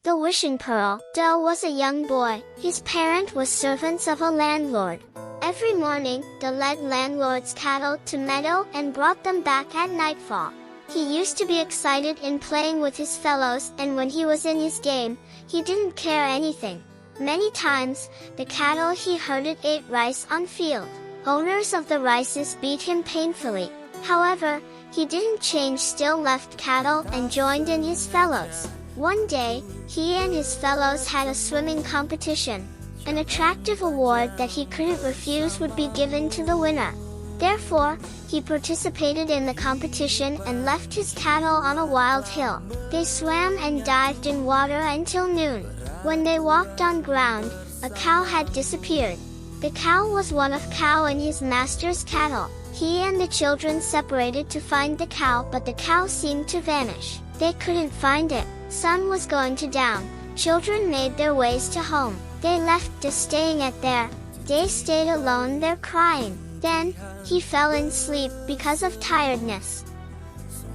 The Wishing Pearl. Dell was a young boy. His parent was servants of a landlord. Every morning, Dell led landlord's cattle to meadow and brought them back at nightfall. He used to be excited in playing with his fellows, and when he was in his game, he didn't care anything. Many times, the cattle he herded ate rice on field. Owners of the rices beat him painfully. However, he didn't change, still left cattle and joined in his fellows. One day, he and his fellows had a swimming competition. An attractive award that he couldn't refuse would be given to the winner. Therefore, he participated in the competition and left his cattle on a wild hill. They swam and dived in water until noon. When they walked on ground, a cow had disappeared. The cow was one of Cow and his master's cattle. He and the children separated to find the cow, but the cow seemed to vanish. They couldn't find it. Sun was going to down. Children made their ways to home. They left staying at there. They stayed alone there crying. Then, he fell in sleep because of tiredness.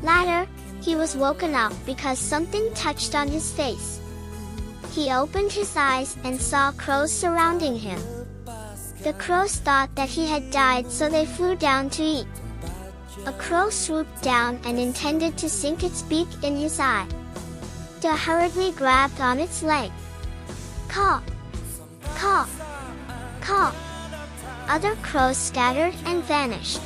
Later, he was woken up because something touched on his face. He opened his eyes and saw crows surrounding him. The crows thought that he had died, so they flew down to eat. A crow swooped down and intended to sink its beak in his eye. Dell hurriedly grabbed on its leg. Caw! Caw! Caw! Other crows scattered and vanished.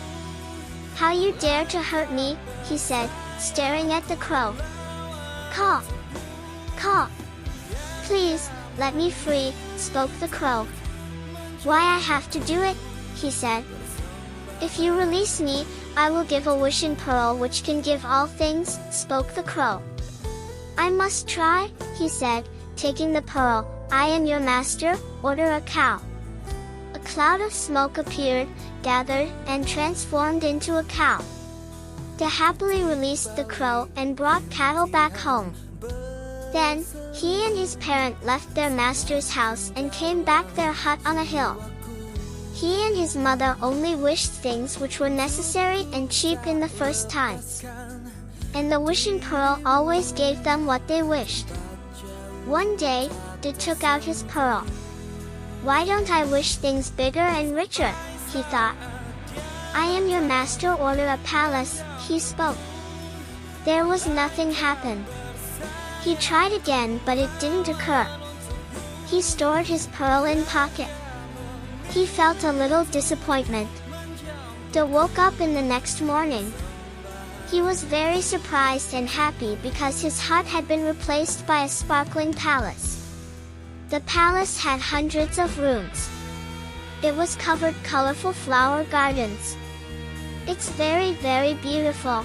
How you dare to hurt me, he said, staring at the crow. Caw! Caw! Please, let me free, spoke the crow. Why I have to do it, he said. If you release me, I will give a wishing pearl which can give all things, spoke the crow. I must try, he said, taking the pearl. I am your master, order a cow. A cloud of smoke appeared, gathered, and transformed into a cow. Dell happily released the crow and brought cattle back home. Then, he and his parent left their master's house and came back their hut on a hill. He and his mother only wished things which were necessary and cheap in the first times. And the wishing pearl always gave them what they wished. One day, Dell took out his pearl. Why don't I wish things bigger and richer, he thought. I am your master, order a palace, he spoke. There was nothing happened. He tried again, but it didn't occur. He stored his pearl in pocket. He felt a little disappointment. Dell woke up in the next morning. He was very surprised and happy because his hut had been replaced by a sparkling palace. The palace had hundreds of rooms. It was covered colorful flower gardens. It's very, very beautiful.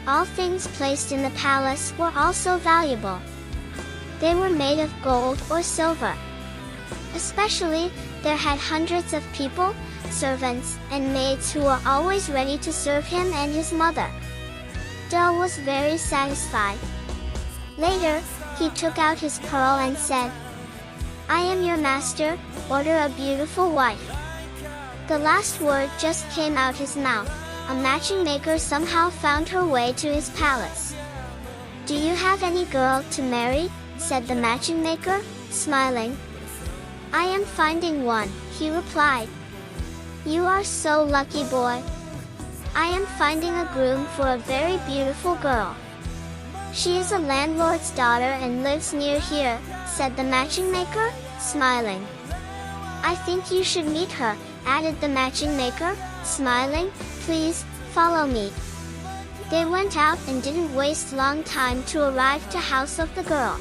All things placed in the palace were also valuable. They were made of gold or silver. Especially, there had hundreds of people, servants, and maids who were always ready to serve him and his mother. Dell was very satisfied. Later, he took out his pearl and said, I am your master, order a beautiful wife. The last word just came out his mouth. A matching maker somehow found her way to his palace. Do you have any girl to marry? Said the matching maker, smiling. I am finding one, he replied. You are so lucky, boy. I am finding a groom for a very beautiful girl. She is a landlord's daughter and lives near here, said the matching maker, smiling. I think you should meet her, added the matching maker, smiling. Please, follow me. They went out and didn't waste long time to arrive to house of the girl.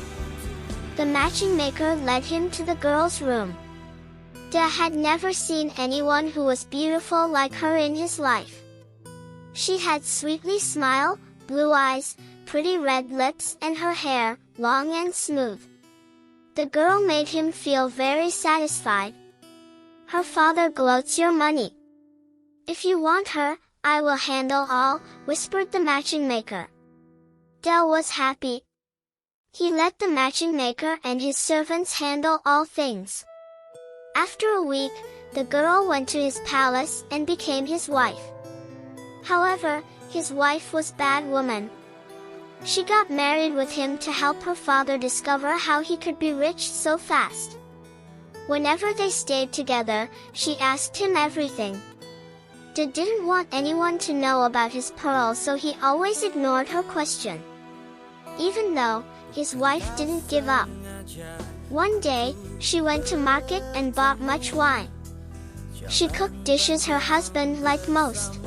The matching maker led him to the girl's room. Dell had never seen anyone who was beautiful like her in his life. She had sweetly smile, blue eyes, pretty red lips, and her hair, long and smooth. The girl made him feel very satisfied. Her father gloats your money. If you want her, I will handle all, whispered the matching maker. Dell was happy. He let the matching maker and his servants handle all things. After a week, the girl went to his palace and became his wife. However, his wife was a bad woman. She got married with him to help her father discover how he could be rich so fast. Whenever they stayed together, she asked him everything. Dad didn't want anyone to know about his pearl, so he always ignored her question. Even though his wife didn't give up. One day, she went to market and bought much wine. She cooked dishes her husband liked most.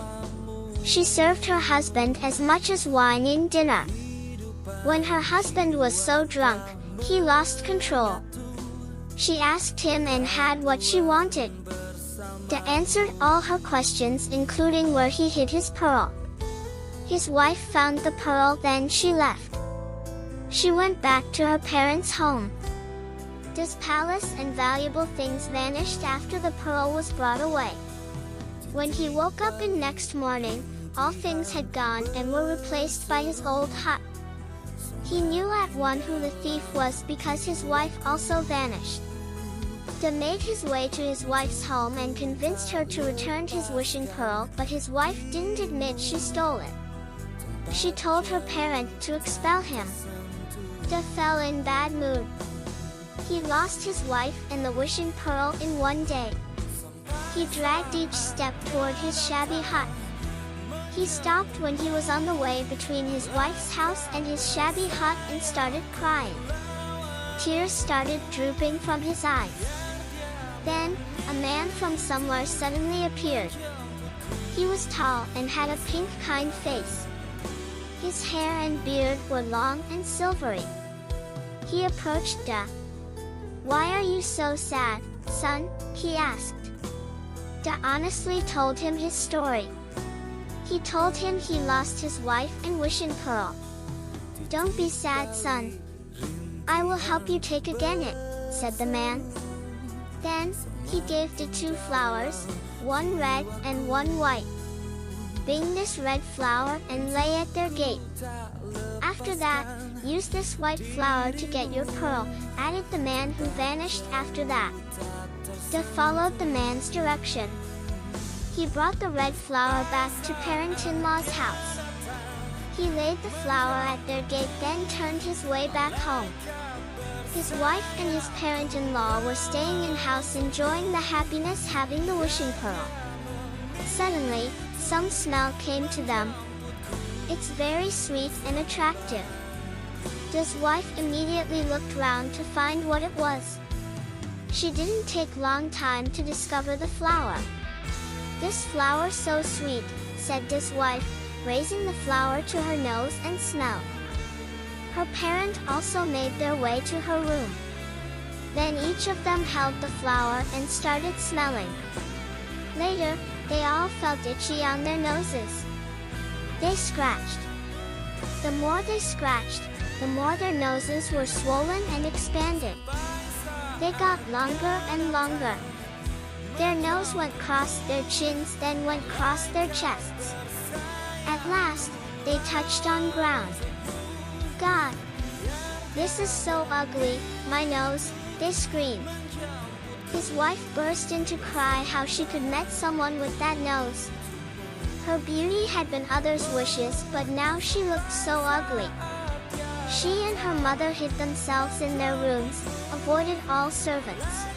She served her husband as much as wine in dinner. When her husband was so drunk, he lost control. She asked him and had what she wanted. Dad answered all her questions, including where he hid his pearl. His wife found the pearl, then she left. She went back to her parents' home. Dad's palace and valuable things vanished after the pearl was brought away. When he woke up in next morning, all things had gone and were replaced by his old hut. He knew at once who the thief was because his wife also vanished. Dad made his way to his wife's home and convinced her to return his wishing pearl, but his wife didn't admit she stole it. She told her parent to expel him. Dad fell in bad mood. He lost his wife and the wishing pearl in one day. He dragged each step toward his shabby hut. He stopped when he was on the way between his wife's house and his shabby hut and started crying. Tears started drooping from his eyes. Then, a man from somewhere suddenly appeared. He was tall and had a pink, kind face. His hair and beard were long and silvery. He approached Dad. "Why are you so sad, son?" he asked. Dad honestly told him his story. He told him he lost his wife and wishing pearl. "Don't be sad, son. I will help you take again it," said the man. Then, he gave Dad 2 flowers, one red and one white. "Bring this red flower and lay at their gate. After that, use this white flower to get your pearl," added the man who vanished after that. Dad followed the man's direction. He brought the red flower back to parent-in-law's house. He laid the flower at their gate, then turned his way back home. His wife and his parent-in-law were staying in house enjoying the happiness having the wishing pearl. Suddenly, some smell came to them. It's very sweet and attractive. Dad's wife immediately looked round to find what it was. She didn't take long time to discover the flower. "This flower so sweet," said Dad's wife, raising the flower to her nose and smelled. Her parent also made their way to her room. Then each of them held the flower and started smelling. Later, they all felt itchy on their noses. They scratched. The more they scratched, the more their noses were swollen and expanded. They got longer and longer. Their nose went across their chins, then went across their chests. At last, they touched on ground. "God! This is so ugly, my nose," they screamed. His wife burst into cry how she could met someone with that nose. Her beauty had been others' wishes, but now she looked so ugly. She and her mother hid themselves in their rooms, avoided all servants.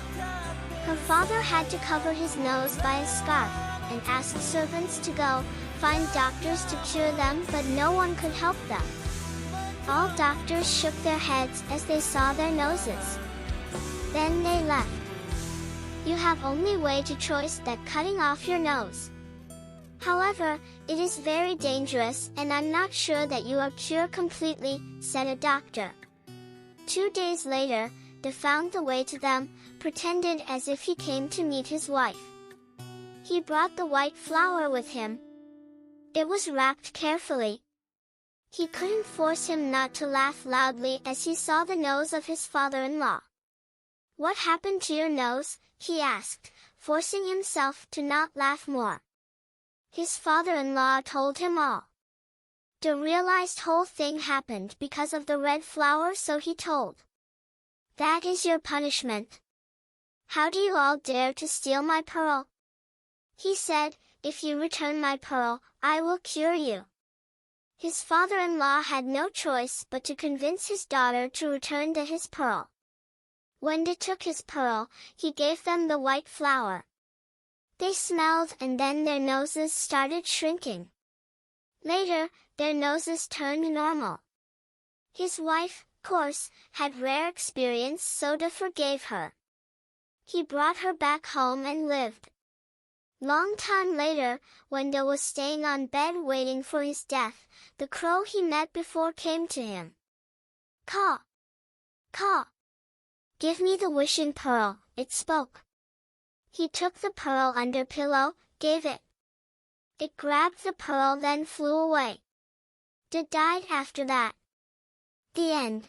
Her father had to cover his nose by a scarf, and asked servants to go find doctors to cure them, but no one could help them. All doctors shook their heads as they saw their noses. Then they left. You have only way to choice that cutting off your nose. However, it is very dangerous and I'm not sure that you are cured completely, said a doctor. 2 days later, they found the way to them, pretended as if he came to meet his wife. He brought the white flower with him. It was wrapped carefully. He couldn't force him not to laugh loudly as he saw the nose of his father-in-law. What happened to your nose? He asked, forcing himself to not laugh more. His father-in-law told him all. The realized whole thing happened because of the red flower, so he told. That is your punishment. How do you all dare to steal my pearl? He said, if you return my pearl, I will cure you. His father-in-law had no choice but to convince his daughter to return to his pearl. When they took his pearl, he gave them the white flower. They smelled and then their noses started shrinking. Later, their noses turned normal. His wife, course, had rare experience, so they forgave her. He brought her back home and lived. Long time later, when they was staying on bed waiting for his death, the crow he met before came to him. Caw! Caw! Give me the wishing pearl, it spoke. He took the pearl under pillow, gave it. It grabbed the pearl then flew away. It died after that. The end.